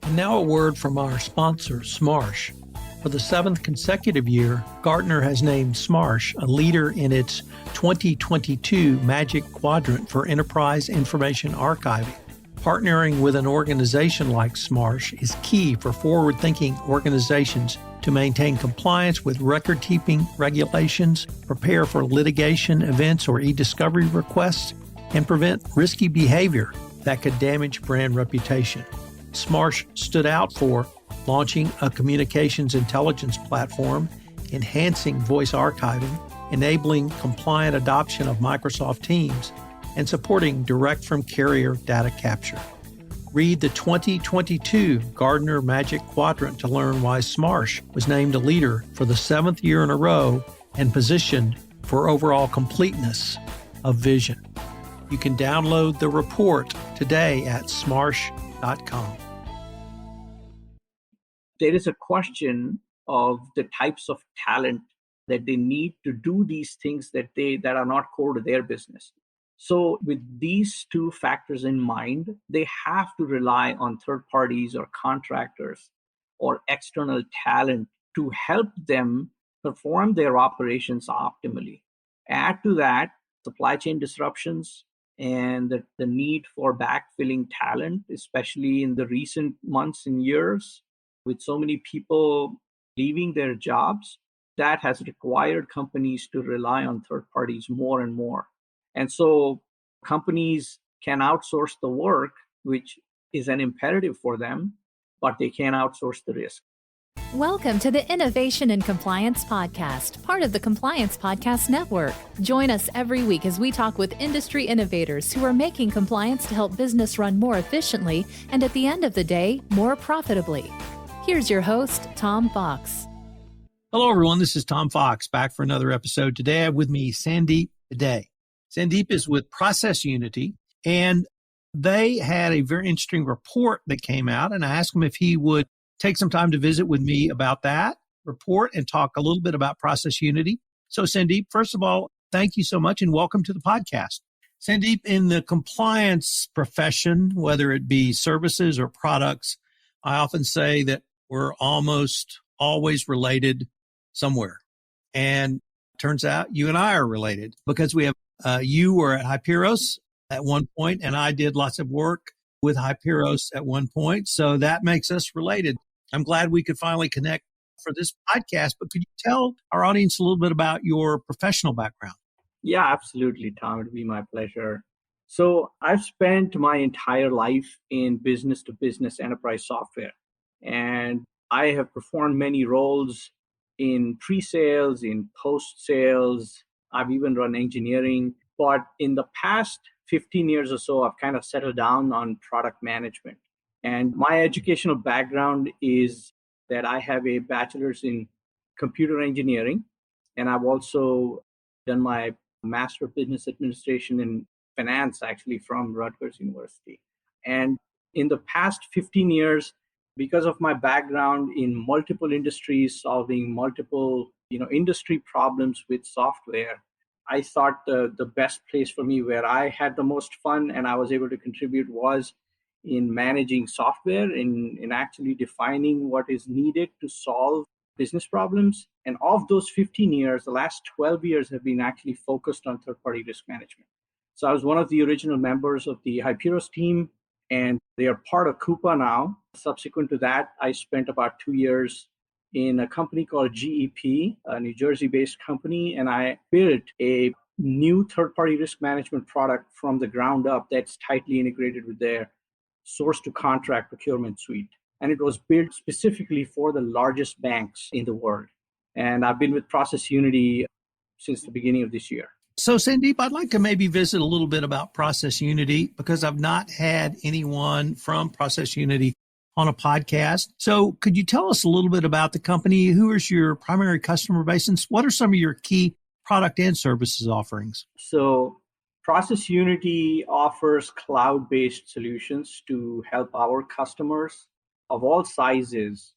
And now a word from our sponsor, Smarsh. For the seventh consecutive year, Gartner has named Smarsh a leader in its 2022 Magic Quadrant for Enterprise Information Archiving. Partnering with an organization like Smarsh is key for forward-thinking organizations to maintain compliance with record-keeping regulations, prepare for litigation events or e-discovery requests, and prevent risky behavior that could damage brand reputation. Smarsh stood out for launching a communications intelligence platform, enhancing voice archiving, enabling compliant adoption of Microsoft Teams, and supporting direct-from-carrier data capture. Read the 2022 Gartner Magic Quadrant to learn why Smarsh was named a leader for the seventh year in a row and positioned for overall completeness of vision. You can download the report today at smarsh.com. There is a question of the types of talent that they need to do these things that are not core to their business. So with these two factors in mind, they have to rely on third parties or contractors or external talent to help them perform their operations optimally. Add to that supply chain disruptions and the need for backfilling talent, especially in the recent months and years, with so many people leaving their jobs, that has required companies to rely on third parties more and more. And so companies can outsource the work, which is an imperative for them, but they can't outsource the risk. Welcome to the Innovation and Compliance Podcast, part of the Compliance Podcast Network. Join us every week as we talk with industry innovators who are making compliance to help business run more efficiently and, at the end of the day, more profitably. Here's your host, Tom Fox. Hello, everyone. This is Tom Fox, back for another episode. Today, I have with me Sandeep Bhide. Sandeep is with ProcessUnity, and they had a very interesting report that came out, and I asked him if he would take some time to visit with me about that report and talk a little bit about ProcessUnity. So, Sandeep, first of all, thank you so much and welcome to the podcast. Sandeep, in the compliance profession, whether it be services or products, I often say that we're almost always related somewhere. And it turns out you and I are related because we have, you were at Hyperos at one point, and I did lots of work with Hyperos at one point. So that makes us related. I'm glad we could finally connect for this podcast, but could you tell our audience a little bit about your professional background? Yeah, absolutely, Tom. It'd be my pleasure. So I've spent my entire life in business to business enterprise software, and I have performed many roles in pre-sales, in post-sales. I've even run engineering, but in the past 15 years or so, I've kind of settled down on product management. And my educational background is that I have a bachelor's in computer engineering, and I've also done my Master of Business Administration in finance, actually, from Rutgers University. And in the past 15 years, because of my background in multiple industries, solving multiple industry problems with software, I thought the best place for me where I had the most fun and I was able to contribute was in managing software, in actually defining what is needed to solve business problems. And of those 15 years, the last 12 years have been actually focused on third-party risk management. So I was one of the original members of the Hyperos team, and they are part of Coupa now. Subsequent to that, I spent about 2 years in a company called GEP, a New Jersey-based company, and I built a new third-party risk management product from the ground up that's tightly integrated with their source-to-contract procurement suite. And it was built specifically for the largest banks in the world. And I've been with ProcessUnity since the beginning of this year. So, Sandeep, I'd like to maybe visit a little bit about ProcessUnity because I've not had anyone from ProcessUnity on a podcast. So could you tell us a little bit about the company? Who is your primary customer base, and what are some of your key product and services offerings? So ProcessUnity offers cloud-based solutions to help our customers of all sizes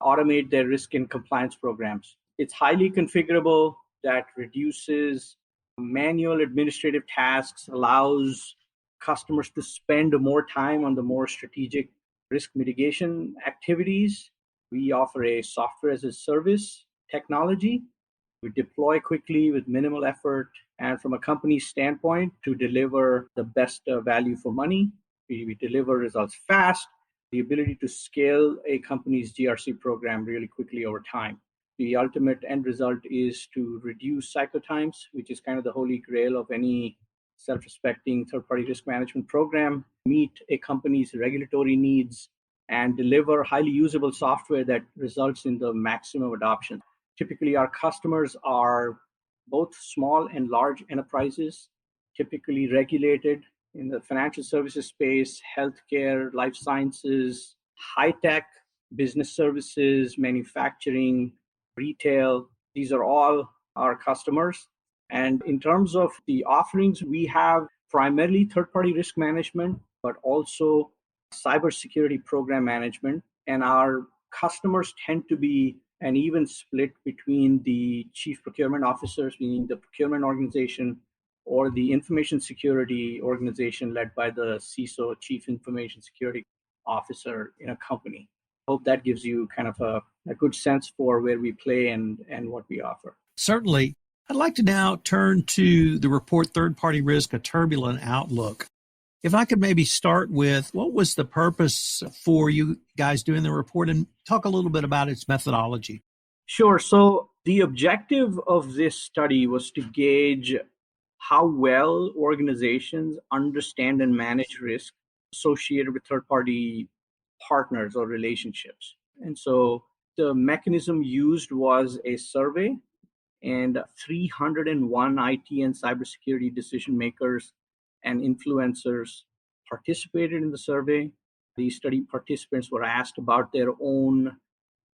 automate their risk and compliance programs. It's highly configurable, that reduces manual administrative tasks, allows customers to spend more time on the more strategic risk mitigation activities. We offer a software as a service technology. We deploy quickly with minimal effort. And from a company standpoint, to deliver the best value for money, we deliver results fast, the ability to scale a company's GRC program really quickly over time. The ultimate end result is to reduce cycle times, which is kind of the holy grail of any self-respecting third-party risk management program, meet a company's regulatory needs, and deliver highly usable software that results in the maximum adoption. Typically, our customers are both small and large enterprises, typically regulated in the financial services space, healthcare, life sciences, high-tech, business services, manufacturing, retail. These are all our customers. And in terms of the offerings, we have primarily third-party risk management, but also cybersecurity program management. And our customers tend to be an even split between the chief procurement officers, meaning the procurement organization, or the information security organization led by the CISO, Chief Information Security Officer in a company. Hope that gives you kind of a good sense for where we play and what we offer. Certainly. I'd like to now turn to the report Third-Party Risk, A Turbulent Outlook. If I could maybe start with what was the purpose for you guys doing the report and talk a little bit about its methodology. Sure. So the objective of this study was to gauge how well organizations understand and manage risk associated with third-party partners or relationships. And so the mechanism used was a survey, and 301 IT and cybersecurity decision makers and influencers participated in the survey. These study participants were asked about their own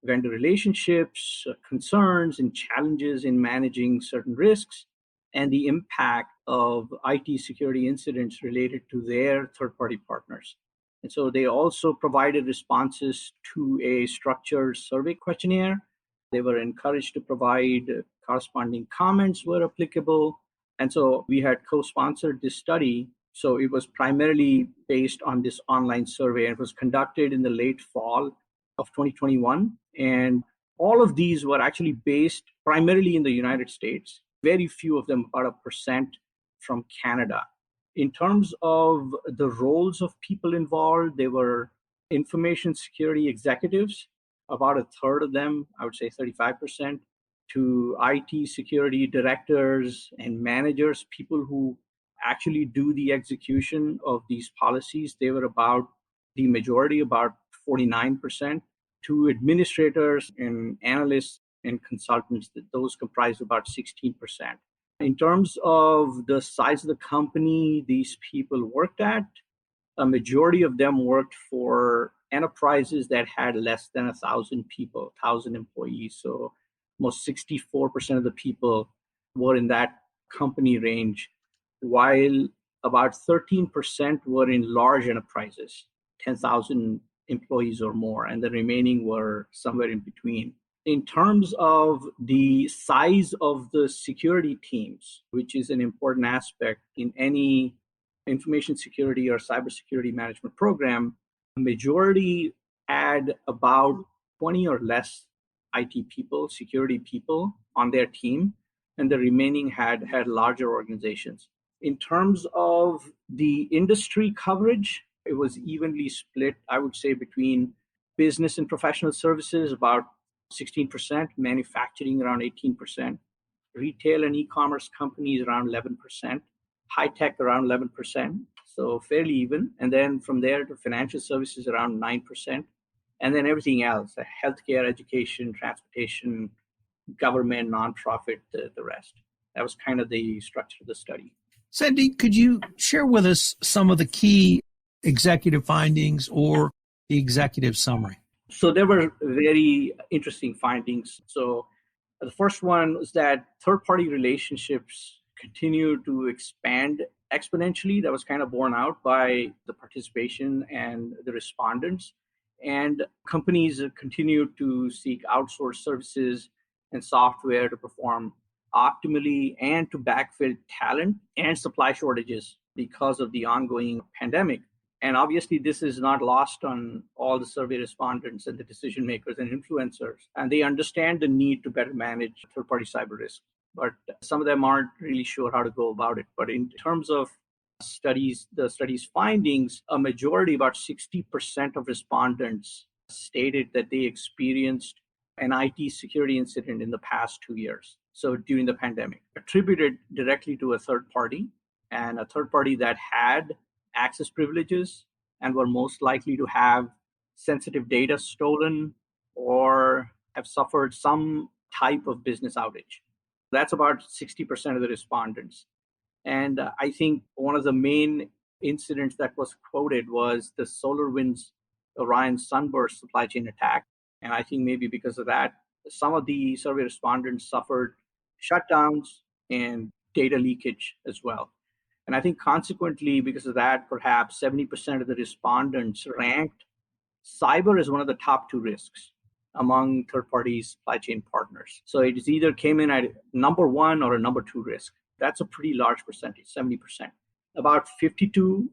vendor relationships, concerns, and challenges in managing certain risks, and the impact of IT security incidents related to their third-party partners. And so they also provided responses to a structured survey questionnaire. They were encouraged to provide corresponding comments where applicable. And so we had co-sponsored this study. So it was primarily based on this online survey, and it was conducted in the late fall of 2021. And all of these were actually based primarily in the United States. Very few of them, about 1%, from Canada. In terms of the roles of people involved, they were information security executives, about a third of them, I would say 35%, to IT security directors and managers, people who actually do the execution of these policies. They were about the majority, about 49%, to administrators and analysts and consultants. Those comprised about 16%. In terms of the size of the company these people worked at, a majority of them worked for enterprises that had less than 1,000 people, 1,000 employees. So almost 64% of the people were in that company range, while about 13% were in large enterprises, 10,000 employees or more, and the remaining were somewhere in between. In terms of the size of the security teams, which is an important aspect in any information security or cybersecurity management program, a majority had about 20 or less IT people, security people on their team, and the remaining had larger organizations. In terms of the industry coverage, it was evenly split, I would say, between business and professional services, about 16%, manufacturing around 18%, retail and e-commerce companies around 11%, high tech around 11%, so fairly even. And then from there to financial services around 9%, and then everything else, healthcare, education, transportation, government, nonprofit, the rest. That was kind of the structure of the study. Sandeep, could you share with us some of the key executive findings or the executive summary? So there were very interesting findings. So the first one was that third-party relationships continue to expand exponentially. That was kind of borne out by the participation and the respondents. And companies continue to seek outsourced services and software to perform optimally and to backfill talent and supply shortages because of the ongoing pandemic. And obviously, this is not lost on all the survey respondents and the decision makers and influencers. And they understand the need to better manage third-party cyber risk. But some of them aren't really sure how to go about it. But in terms of the study's findings, a majority, about 60% of respondents stated that they experienced an IT security incident in the past 2 years. So during the pandemic, attributed directly to a third party, and a third party that had access privileges and were most likely to have sensitive data stolen or have suffered some type of business outage. That's about 60% of the respondents. And I think one of the main incidents that was quoted was the SolarWinds Orion Sunburst supply chain attack. And I think maybe because of that, some of the survey respondents suffered shutdowns and data leakage as well. And I think consequently, because of that, perhaps 70% of the respondents ranked cyber as one of the top two risks among third-party supply chain partners. So it is either came in at number one or a number two risk. That's a pretty large percentage, 70%. About 52%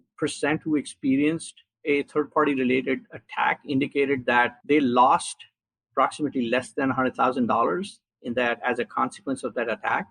who experienced a third-party related attack indicated that they lost approximately less than $100,000 in that as a consequence of that attack.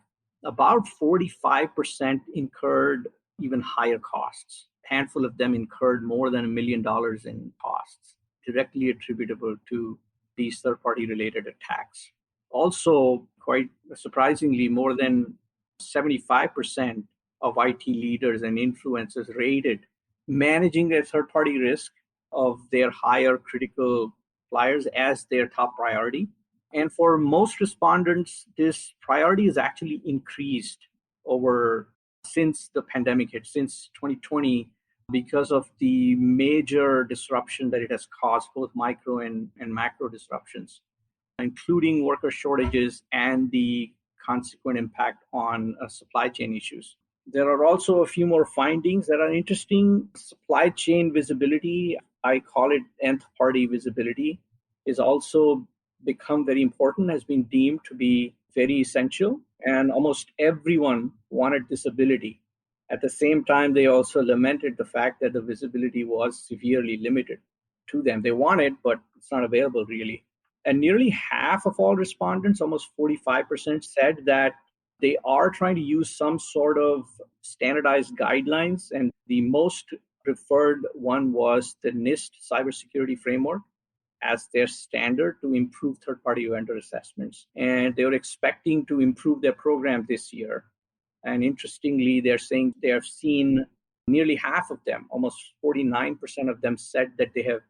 About 45% incurred even higher costs. A handful of them incurred more than $1 million in costs directly attributable to these third-party related attacks. Also, quite surprisingly, more than 75% of IT leaders and influencers rated managing their third-party risk of their higher critical suppliers as their top priority. And for most respondents, this priority is actually increased since the pandemic hit, since 2020, because of the major disruption that it has caused, both micro and macro disruptions, including worker shortages and the consequent impact on supply chain issues. There are also a few more findings that are interesting. Supply chain visibility, I call it nth party visibility, is also become very important, has been deemed to be very essential. And almost everyone wanted this ability. At the same time, they also lamented the fact that the visibility was severely limited to them. They want it, but it's not available really. And nearly half of all respondents, almost 45%, said that they are trying to use some sort of standardized guidelines. And the most preferred one was the NIST cybersecurity framework as their standard to improve third-party vendor assessments. And they were expecting to improve their program this year. And interestingly, they're saying they have seen nearly half of them, almost 49% of them, said that they have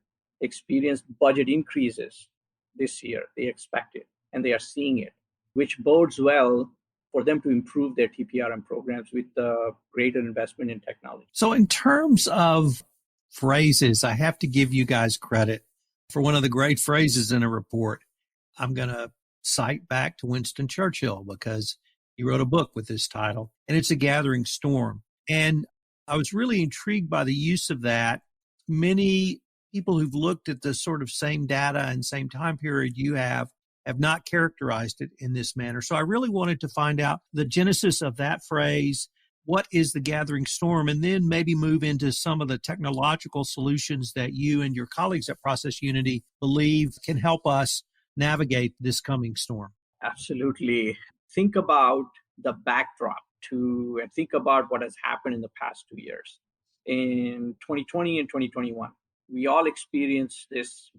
experienced budget increases this year. They expect it, and they are seeing it, which bodes well for them to improve their TPRM programs with greater investment in technology. So in terms of phrases, I have to give you guys credit for one of the great phrases in a report. I'm going to cite back to Winston Churchill because he wrote a book with this title, and it's A Gathering Storm. And I was really intrigued by the use of that. Many people who've looked at the sort of same data and same time period you have not characterized it in this manner. So I really wanted to find out the genesis of that phrase. What is the gathering storm? And then maybe move into some of the technological solutions that you and your colleagues at ProcessUnity believe can help us navigate this coming storm. Absolutely. Think about the backdrop and think about what has happened in the past 2 years. In 2020 and 2021, we all experienced these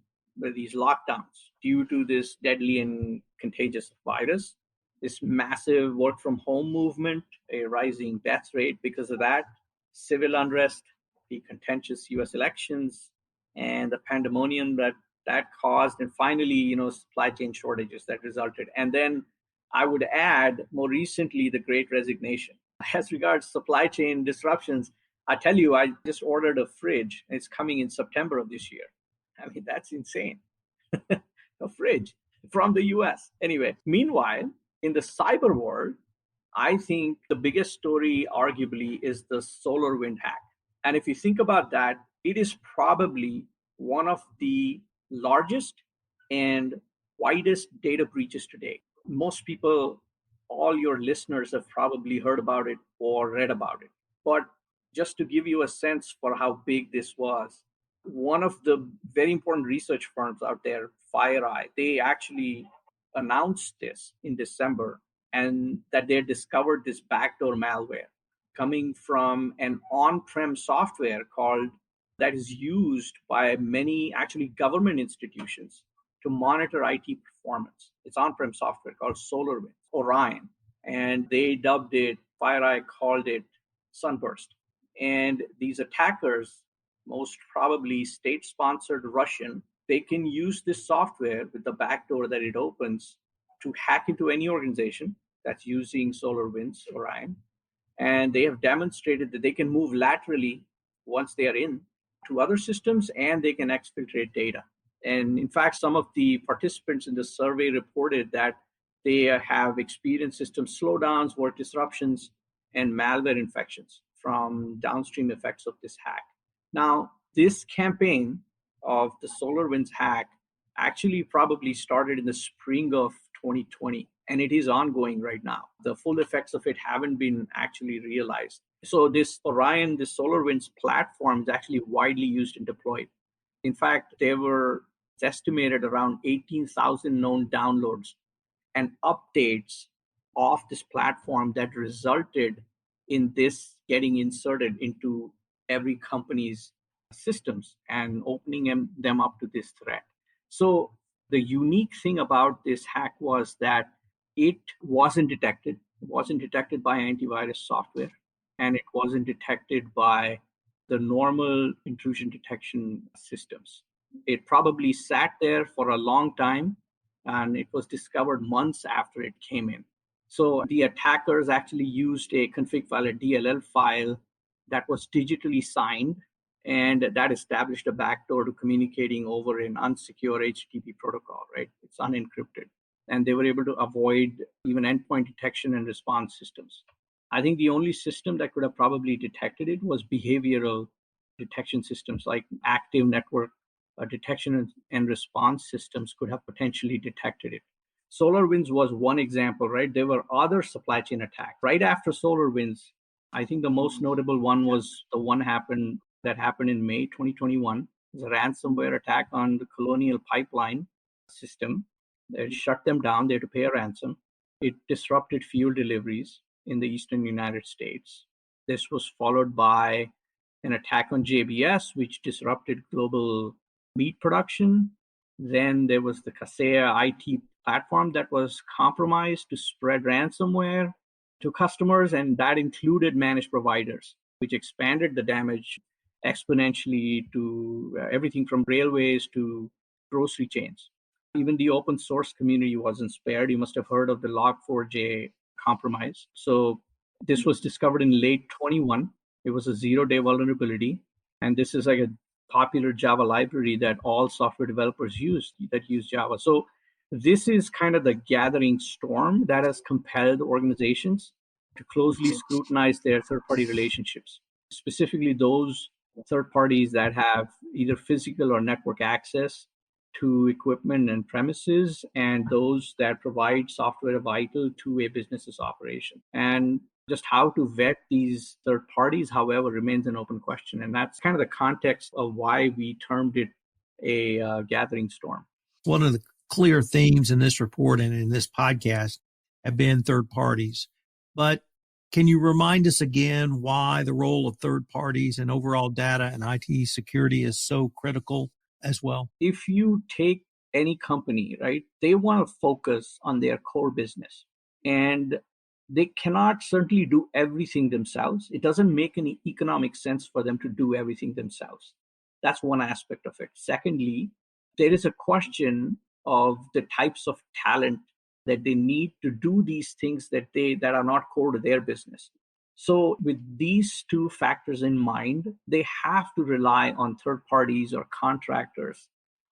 lockdowns due to this deadly and contagious virus, this massive work from home movement, a rising death rate because of that, civil unrest, the contentious US elections, and the pandemonium that caused, and finally, supply chain shortages that resulted. And then I would add more recently, the Great Resignation. As regards supply chain disruptions, I tell you, I just ordered a fridge. It's coming in September of this year. I mean, that's insane. A fridge from the US. Anyway, meanwhile, in the cyber world, I think the biggest story arguably is the SolarWinds hack. And if you think about that, it is probably one of the largest and widest data breaches today. Most people, all your listeners have probably heard about it or read about it. But Just to give you a sense for how big this was, one of the very important research firms out there, FireEye, they actually announced this in December and that they discovered this backdoor malware coming from an on-prem software called that is used by many actually government institutions to monitor IT performance. It's on-prem software called SolarWinds, Orion, and they dubbed it, FireEye called it Sunburst. And these attackers, most probably state-sponsored Russian, they can use this software with the backdoor that it opens to hack into any organization that's using SolarWinds Orion. And they have demonstrated that they can move laterally once they are in to other systems and they can exfiltrate data. And in fact, some of the participants in the survey reported that they have experienced system slowdowns, work disruptions, and malware infections from downstream effects of this hack. Now, this campaign of the SolarWinds hack actually probably started in the spring of 2020, and it is ongoing right now. The full effects of it haven't been actually realized. So this Orion, this SolarWinds platform is actually widely used and deployed. In fact, there were estimated around 18,000 known downloads and updates of this platform that resulted in this getting inserted into every company's systems and opening them up to this threat. So the unique thing about this hack was that it wasn't detected. It wasn't detected by antivirus software, and it wasn't detected by the normal intrusion detection systems. It probably sat there for a long time, and it was discovered months after it came in. So the attackers actually used a config file, a DLL file that was digitally signed, and that established a backdoor to communicating over an unsecure HTTP protocol, right? It's unencrypted. And they were able to avoid even endpoint detection and response systems. I think the only system that could have probably detected it was behavioral detection systems like active network detection and response systems could have potentially detected it. SolarWinds was one example, right? There were other supply chain attacks. Right after SolarWinds, I think the most notable one was the one that happened in May 2021. It was a ransomware attack on the Colonial Pipeline system. It shut them down. They had to pay a ransom. It disrupted fuel deliveries in the eastern United States. This was followed by an attack on JBS, which disrupted global meat production. Then there was the Kaseya IT platform that was compromised to spread ransomware to customers, and that included managed providers, which expanded the damage exponentially to everything from railways to grocery chains. Even the open source community wasn't spared. You must have heard of the Log4j compromise. So this was discovered in late 21. It was a 0-day vulnerability. And this is like a popular Java library that all software developers use Java. So this is kind of the gathering storm that has compelled organizations to closely scrutinize their third-party relationships, specifically those third parties that have either physical or network access to equipment and premises, and those that provide software vital to a business's operation. And just how to vet these third parties, however, remains an open question. And that's kind of the context of why we termed it a gathering storm. One of the clear themes in this report and in this podcast have been third parties. But can you remind us again why the role of third parties in overall data and IT security is so critical as well? If you take any company, right, they want to focus on their core business. And they cannot certainly do everything themselves. It doesn't make any economic sense for them to do everything themselves. That's one aspect of it. Secondly, there is a question of the types of talent that they need to do these things that are not core to their business. So with these two factors in mind, they have to rely on third parties or contractors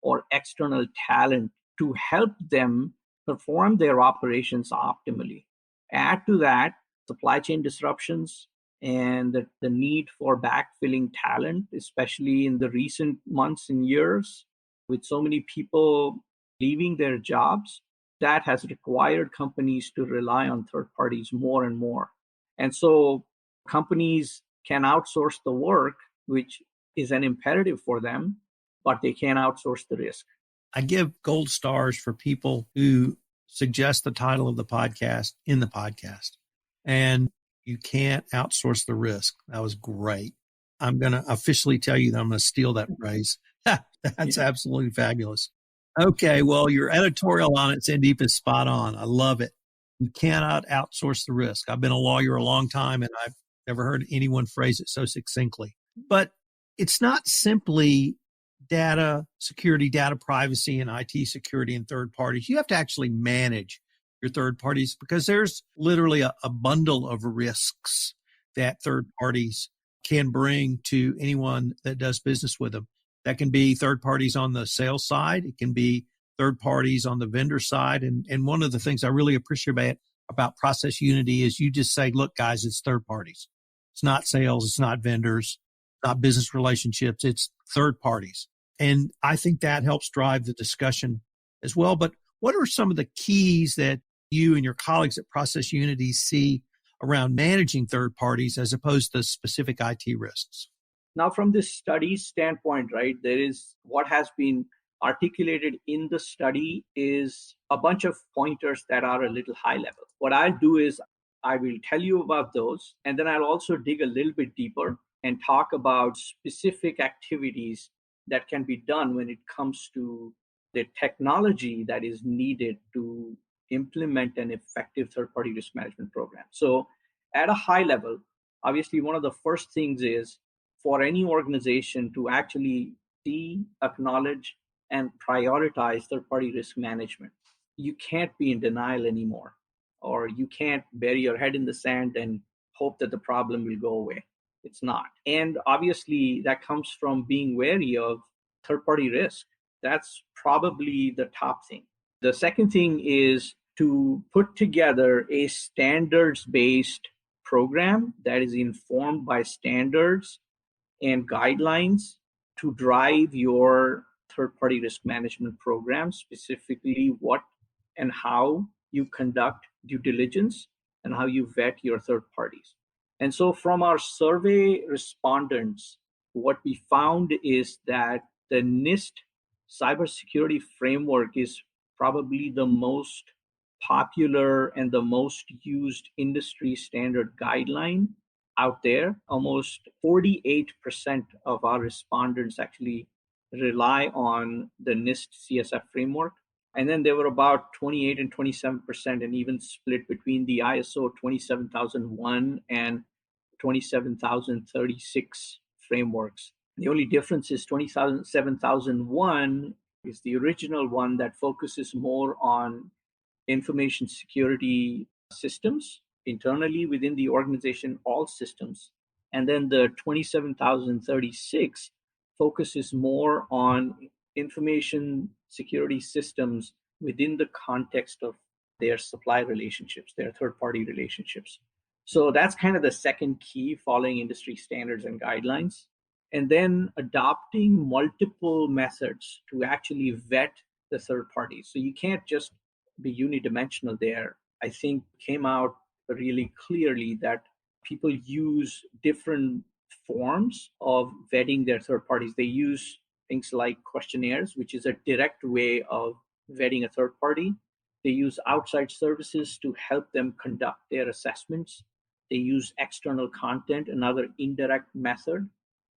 or external talent to help them perform their operations optimally. Add to that supply chain disruptions and the need for backfilling talent, especially in the recent months and years, with so many people leaving their jobs, that has required companies to rely on third parties more and more. And so companies can outsource the work, which is an imperative for them, but they can't outsource the risk. I give gold stars for people who suggest the title of the podcast in the podcast. And you can't outsource the risk. That was great. I'm going to officially tell you that I'm going to steal that phrase. That's absolutely fabulous. Okay, well, your editorial on it, Sandeep, is spot on. I love it. You cannot outsource the risk. I've been a lawyer a long time, and I've never heard anyone phrase it so succinctly. But it's not simply data security, data privacy, and IT security and third parties. You have to actually manage your third parties because there's literally a bundle of risks that third parties can bring to anyone that does business with them. That can be third parties on the sales side. It can be third parties on the vendor side. And one of the things I really appreciate about ProcessUnity is you just say, look, guys, it's third parties. It's not sales. It's not vendors, not business relationships. It's third parties. And I think that helps drive the discussion as well. But what are some of the keys that you and your colleagues at ProcessUnity see around managing third parties as opposed to specific IT risks? Now, from this study standpoint, right, there is what has been articulated in the study is a bunch of pointers that are a little high level. What I'll do is I will tell you about those, and then I'll also dig a little bit deeper and talk about specific activities that can be done when it comes to the technology that is needed to implement an effective third-party risk management program. So at a high level, obviously, one of the first things is for any organization to actually see, acknowledge, and prioritize third-party risk management. You can't be in denial anymore, or you can't bury your head in the sand and hope that the problem will go away. It's not. And obviously, that comes from being wary of third-party risk. That's probably the top thing. The second thing is to put together a standards-based program that is informed by standards and guidelines to drive your third-party risk management program, specifically what and how you conduct due diligence and how you vet your third parties. And so from our survey respondents, what we found is that the NIST cybersecurity framework is probably the most popular and the most used industry standard guideline out there. Almost 48% of our respondents actually rely on the NIST CSF framework. And then there were about 28 and 27%, and even split between the ISO 27001 and 27036 frameworks. The only difference is 27001 is the original one that focuses more on information security systems internally within the organization, all systems. And then the 27036 focuses more on information security systems within the context of their supply relationships, their third-party relationships. So that's kind of the second key, following industry standards and guidelines. And then adopting multiple methods to actually vet the third parties. So you can't just be unidimensional there. I think came out really clearly that people use different forms of vetting their third parties. They use things like questionnaires, which is a direct way of vetting a third party. They use outside services to help them conduct their assessments. They use external content, another indirect method,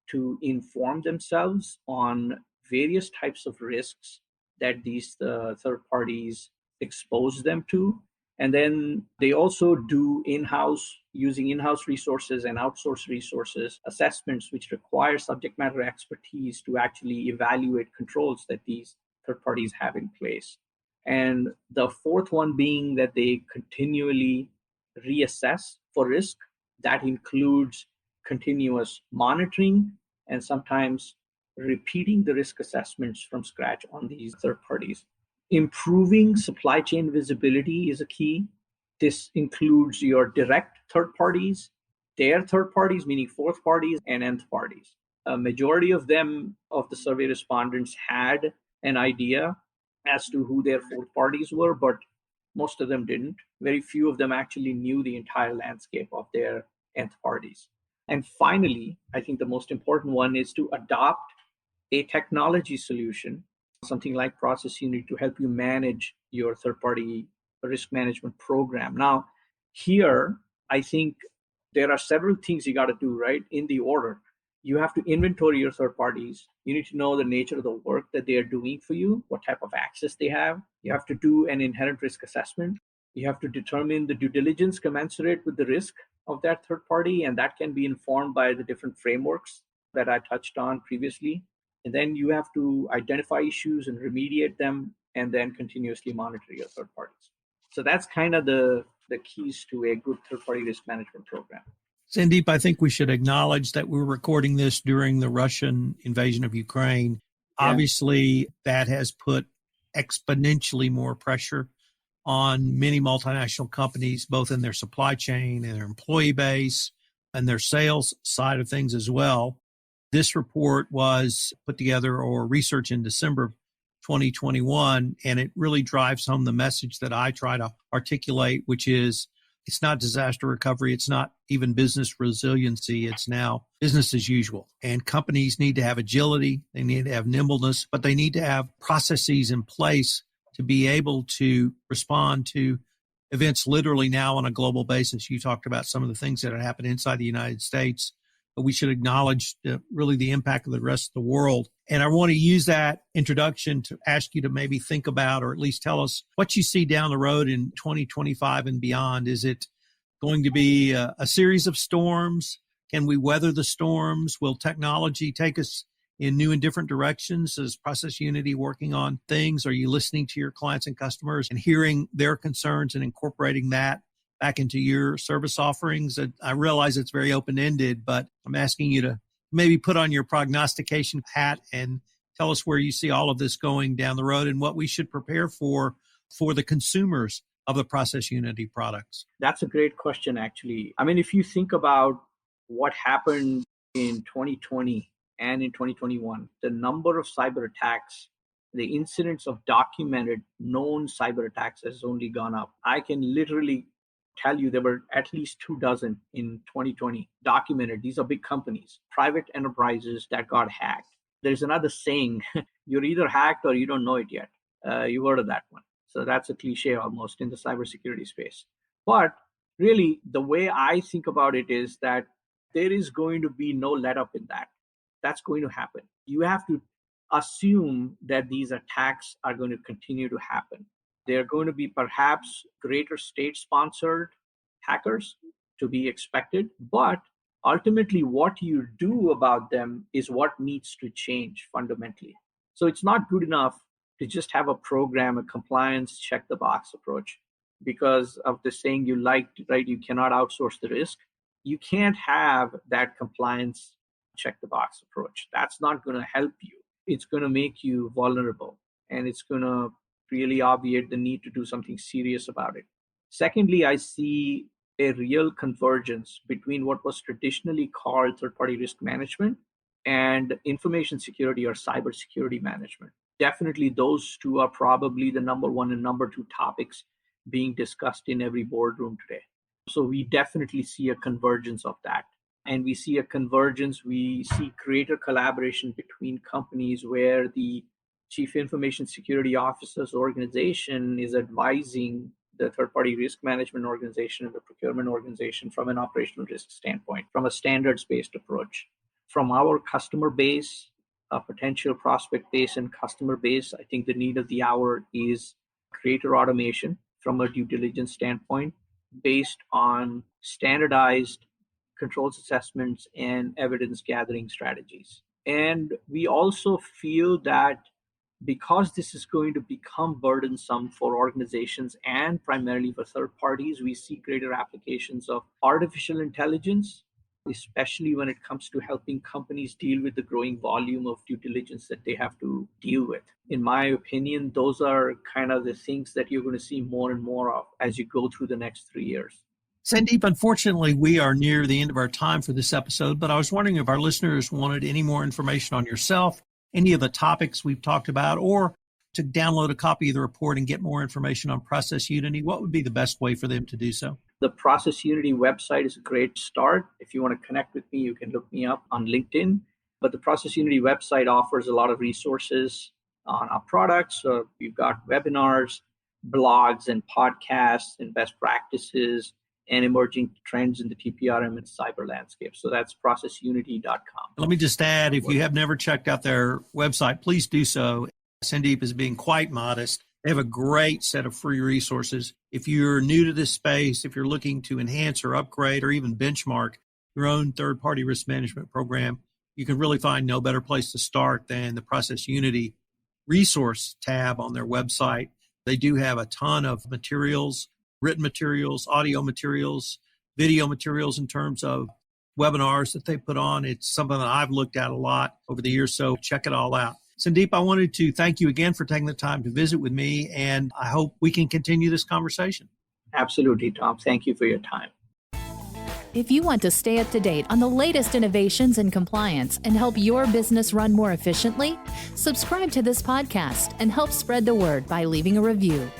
to inform themselves on various types of risks that these third parties expose them to. And then they also do using in-house resources and outsource resources, assessments which require subject matter expertise to actually evaluate controls that these third parties have in place. And the fourth one being that they continually reassess for risk. That includes continuous monitoring and sometimes repeating the risk assessments from scratch on these third parties. Improving supply chain visibility is a key. This includes your direct third parties, their third parties, meaning fourth parties, and nth parties. A majority of them, of the survey respondents, had an idea as to who their fourth parties were, but most of them didn't. Very few of them actually knew the entire landscape of their nth parties. And finally, I think the most important one is to adopt a technology solution, something like ProcessUnity, to help you manage your third-party risk management program. Now, here, I think there are several things you got to do, right, in the order. You have to inventory your third parties. You need to know the nature of the work that they are doing for you, what type of access they have. You have to do an inherent risk assessment. You have to determine the due diligence commensurate with the risk of that third party, and that can be informed by the different frameworks that I touched on previously. And then you have to identify issues and remediate them, and then continuously monitor your third parties. So that's kind of the keys to a good third-party risk management program. Sandeep, I think we should acknowledge that we're recording this during the Russian invasion of Ukraine. Yeah. Obviously, that has put exponentially more pressure on many multinational companies, both in their supply chain and their employee base and their sales side of things as well. This report was put together or researched in December of 2021, and it really drives home the message that I try to articulate, which is it's not disaster recovery. It's not even business resiliency. It's now business as usual. And companies need to have agility. They need to have nimbleness, but they need to have processes in place to be able to respond to events literally now on a global basis. You talked about some of the things that have happened inside the United States, but we should acknowledge really the impact of the rest of the world. And I want to use that introduction to ask you to maybe think about, or at least tell us what you see down the road in 2025 and beyond. Is it going to be a series of storms? Can we weather the storms? Will technology take us in new and different directions? Is ProcessUnity working on things? Are you listening to your clients and customers and hearing their concerns and incorporating that back into your service offerings? I realize it's very open-ended, but I'm asking you to maybe put on your prognostication hat and tell us where you see all of this going down the road and what we should prepare for the consumers of the ProcessUnity products. That's a great question, actually. I mean, if you think about what happened in 2020 and in 2021, the number of cyber attacks, the incidence of documented known cyber attacks has only gone up. I can literally tell you there were at least 24 in 2020 documented. These are big companies, private enterprises that got hacked. There's another saying, you're either hacked or you don't know it yet. You heard of that one. So that's a cliche almost in the cybersecurity space. But really, the way I think about it is that there is going to be no let up in that. That's going to happen. You have to assume that these attacks are going to continue to happen. They're going to be perhaps greater state-sponsored hackers to be expected, but ultimately what you do about them is what needs to change fundamentally. So it's not good enough to just have a program, a compliance check-the-box approach because of the saying you liked, right? You cannot outsource the risk. You can't have that compliance check-the-box approach. That's not going to help you. It's going to make you vulnerable, and it's going to really obviate the need to do something serious about it. Secondly, I see a real convergence between what was traditionally called third-party risk management and information security or cybersecurity management. Definitely those two are probably the number one and number two topics being discussed in every boardroom today. So we definitely see a convergence of that. And we see a convergence, we see greater collaboration between companies where the Chief Information Security Officer's organization is advising the third-party risk management organization and the procurement organization from an operational risk standpoint, from a standards-based approach. From our customer base, potential prospect base and customer base, I think the need of the hour is greater automation from a due diligence standpoint based on standardized controls assessments and evidence gathering strategies. And we also feel that because this is going to become burdensome for organizations and primarily for third parties, we see greater applications of artificial intelligence, especially when it comes to helping companies deal with the growing volume of due diligence that they have to deal with. In my opinion, those are kind of the things that you're going to see more and more of as you go through the next 3 years. Sandeep, unfortunately, we are near the end of our time for this episode, but I was wondering if our listeners wanted any more information on yourself, any of the topics we've talked about, or to download a copy of the report and get more information on ProcessUnity, what would be the best way for them to do so? The ProcessUnity website is a great start. If you want to connect with me, you can look me up on LinkedIn. But the ProcessUnity website offers a lot of resources on our products. So we've got webinars, blogs, and podcasts, and best practices, and emerging trends in the TPRM and cyber landscape. So that's processunity.com. Let me just add, if you have never checked out their website, please do so. Sandeep is being quite modest. They have a great set of free resources. If you're new to this space, if you're looking to enhance or upgrade or even benchmark your own third-party risk management program, you can really find no better place to start than the ProcessUnity resource tab on their website. They do have a ton of materials, written materials, audio materials, video materials in terms of webinars that they put on. It's something that I've looked at a lot over the years, so check it all out. Sandeep, I wanted to thank you again for taking the time to visit with me, and I hope we can continue this conversation. Absolutely, Tom. Thank you for your time. If you want to stay up to date on the latest innovations in compliance and help your business run more efficiently, subscribe to this podcast and help spread the word by leaving a review.